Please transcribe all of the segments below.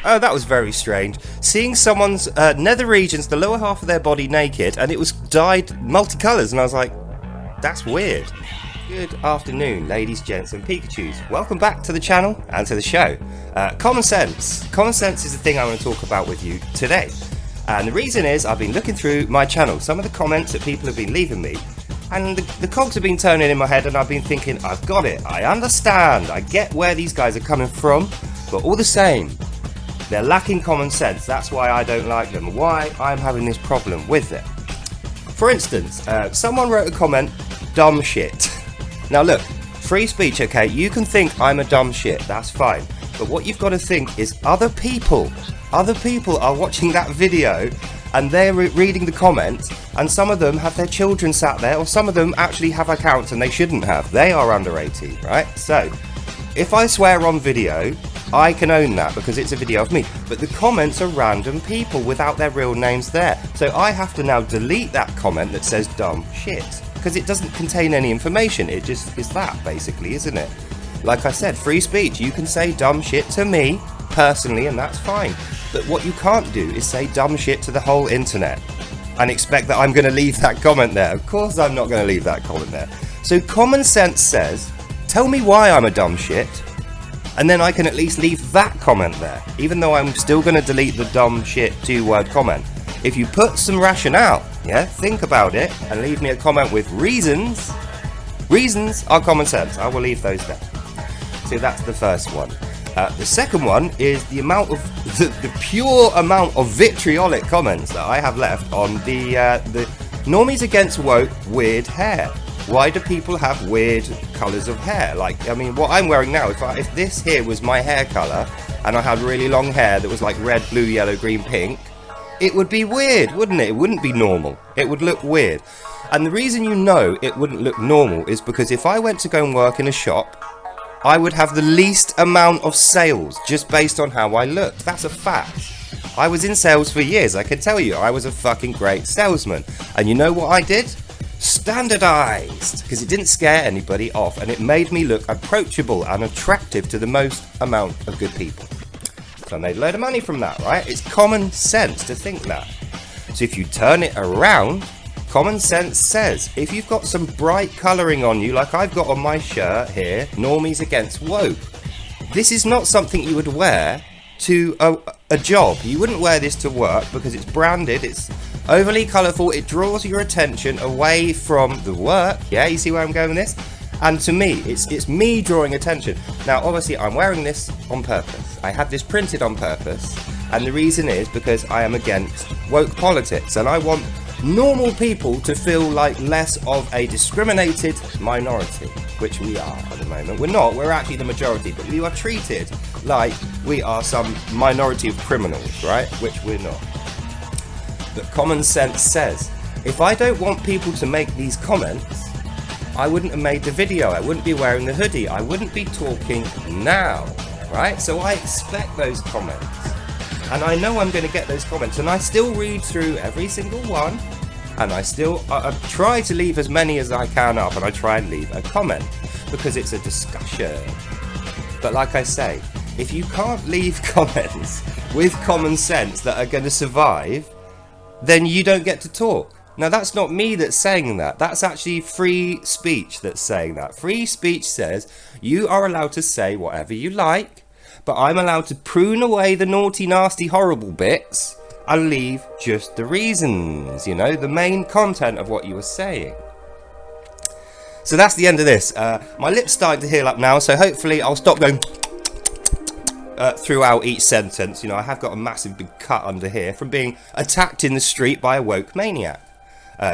Oh, that was very strange. Seeing someone's nether regions, the lower half of their body naked, and it was dyed multicolours, and I was like, that's weird. Good afternoon, ladies, gents, and Pikachus. Welcome back to the channel and to the show. Common sense. Common sense is the thing I want to talk about with you today. And the reason is I've been looking through my channel, some of the comments that people have been leaving me, and the cogs have been turning in my head, and I've been thinking, I've got it, I understand, I get where these guys are coming from, but all the same, they're lacking common sense. That's why I don't like them, why I'm having this problem with it. For instance, someone wrote a comment, dumb shit. Now look, free speech, okay, you can think I'm a dumb shit, that's fine, but what you've got to think is other people are watching that video and they're reading the comments, and some of them have their children sat there, or some of them actually have accounts and they shouldn't have. They are under 18, right? So if I swear on video, I can own that because it's a video of me, but the comments are random people without their real names there, so I have to now delete that comment that says dumb shit because it doesn't contain any information. It just is that, basically, isn't it? Like I said, free speech, you can say dumb shit to me personally and that's fine, but what you can't do is say dumb shit to the whole internet and expect that I'm going to leave that comment there. Of course I'm not going to leave that comment there. So common sense says, tell me why I'm a dumb shit, and then I can at least leave that comment there, even though I'm still going to delete the dumb shit 2-word comment. If you put some rationale, yeah, think about it, and leave me a comment with reasons. Reasons are common sense. I will leave those there. So that's the first one. The second one is the amount of the pure amount of vitriolic comments that I have left on the normies against woke weird hair. Why do people have weird colours of hair? Like, I mean, what I'm wearing now, if this here was my hair colour and I had really long hair that was like red, blue, yellow, green, pink, it would be weird, wouldn't it? It wouldn't be normal. It would look weird. And the reason you know it wouldn't look normal is because if I went to go and work in a shop, I would have the least amount of sales just based on how I looked. That's a fact. I was in sales for years. I can tell you, I was a fucking great salesman. And you know what I did? Standardized, because it didn't scare anybody off and it made me look approachable and attractive to the most amount of good people. So I made a load of money from that, right? It's common sense to think that. So if you turn it around, common sense says, if you've got some bright colouring on you, like I've got on my shirt here, normies against woke, this is not something you would wear to a job. You wouldn't wear this to work because it's branded, it's overly colourful, it draws your attention away from the work. Yeah, you see where I'm going with this? And to me, it's me drawing attention. Now, obviously, I'm wearing this on purpose. I had this printed on purpose, and the reason is because I am against woke politics, and I want normal people to feel like less of a discriminated minority, which we are at the moment. We're not, we're actually the majority, but we are treated like we are some minority of criminals, right? Which we're not. But common sense says, if I don't want people to make these comments, I wouldn't have made the video, I wouldn't be wearing the hoodie, I wouldn't be talking now, right? So I expect those comments. And I know I'm going to get those comments, and I still read through every single one, and I try to leave as many as I can up, and I try and leave a comment, because it's a discussion. But like I say, if you can't leave comments with common sense that are going to survive, then you don't get to talk. Now that's not me that's saying that, that's actually free speech that's saying that. Free speech says you are allowed to say whatever you like, but I'm allowed to prune away the naughty, nasty, horrible bits and leave just the reasons, you know, the main content of what you were saying. So that's the end of this. My lips starting to heal up now, so hopefully I'll stop going throughout each sentence. You know, I have got a massive big cut under here from being attacked in the street by a woke maniac.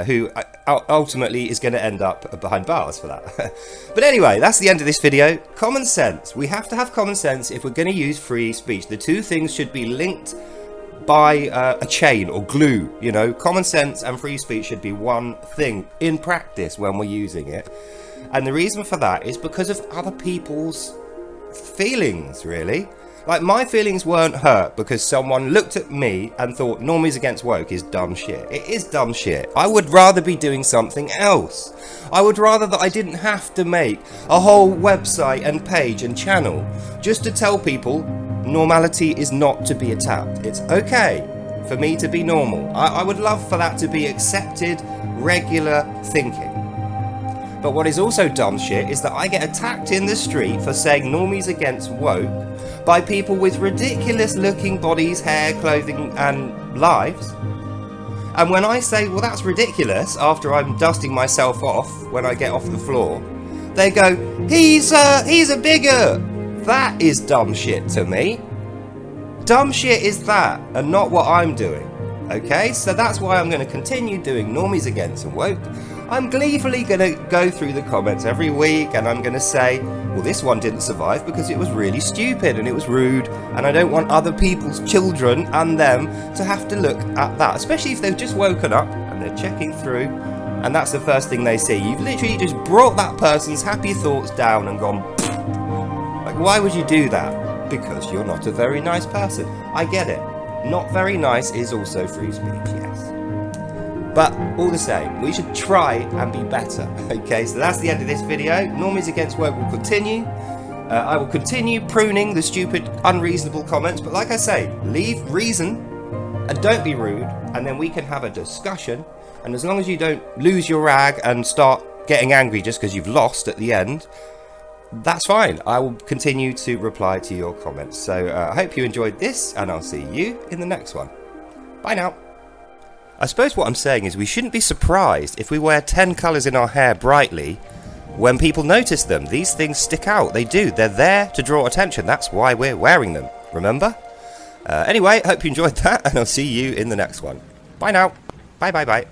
Who ultimately is going to end up behind bars for that. But anyway, that's the end of this video. Common sense. We have to have common sense if we're going to use free speech. The two things should be linked by a chain or glue. You know, common sense and free speech should be one thing in practice when we're using it. And the reason for that is because of other people's feelings, really. Like, my feelings weren't hurt because someone looked at me and thought normies against woke is dumb shit. It is dumb shit. I would rather be doing something else. I would rather that I didn't have to make a whole website and page and channel just to tell people normality is not to be attacked. It's okay for me to be normal. I would love for that to be accepted, regular thinking. But what is also dumb shit is that I get attacked in the street for saying normies against woke by people with ridiculous looking bodies, hair, clothing and lives. And when I say, well, that's ridiculous, after I'm dusting myself off when I get off the floor, they go, he's a bigot. That is dumb shit to me. Dumb shit is that, and not what I'm doing. Okay, so that's why I'm going to continue doing normies against and woke. I'm gleefully going to go through the comments every week, and I'm going to say, well, this one didn't survive because it was really stupid and it was rude, and I don't want other people's children and them to have to look at that, especially if they've just woken up and they're checking through, and that's the first thing they see. You've literally just brought that person's happy thoughts down and gone, like, why would you do that? Because you're not a very nice person. I get it. Not very nice is also free speech, yes. But all the same, we should try and be better. Okay, so that's the end of this video. Normies against woke will continue. I will continue pruning the stupid, unreasonable comments. But like I say, leave reason and don't be rude. And then we can have a discussion. And as long as you don't lose your rag and start getting angry just because you've lost at the end, that's fine. I will continue to reply to your comments. So I hope you enjoyed this, and I'll see you in the next one. Bye now. I suppose what I'm saying is we shouldn't be surprised if we wear 10 colours in our hair brightly when people notice them. These things stick out. They do. They're there to draw attention. That's why we're wearing them. Remember? Anyway, hope you enjoyed that, and I'll see you in the next one. Bye now. Bye, bye, bye.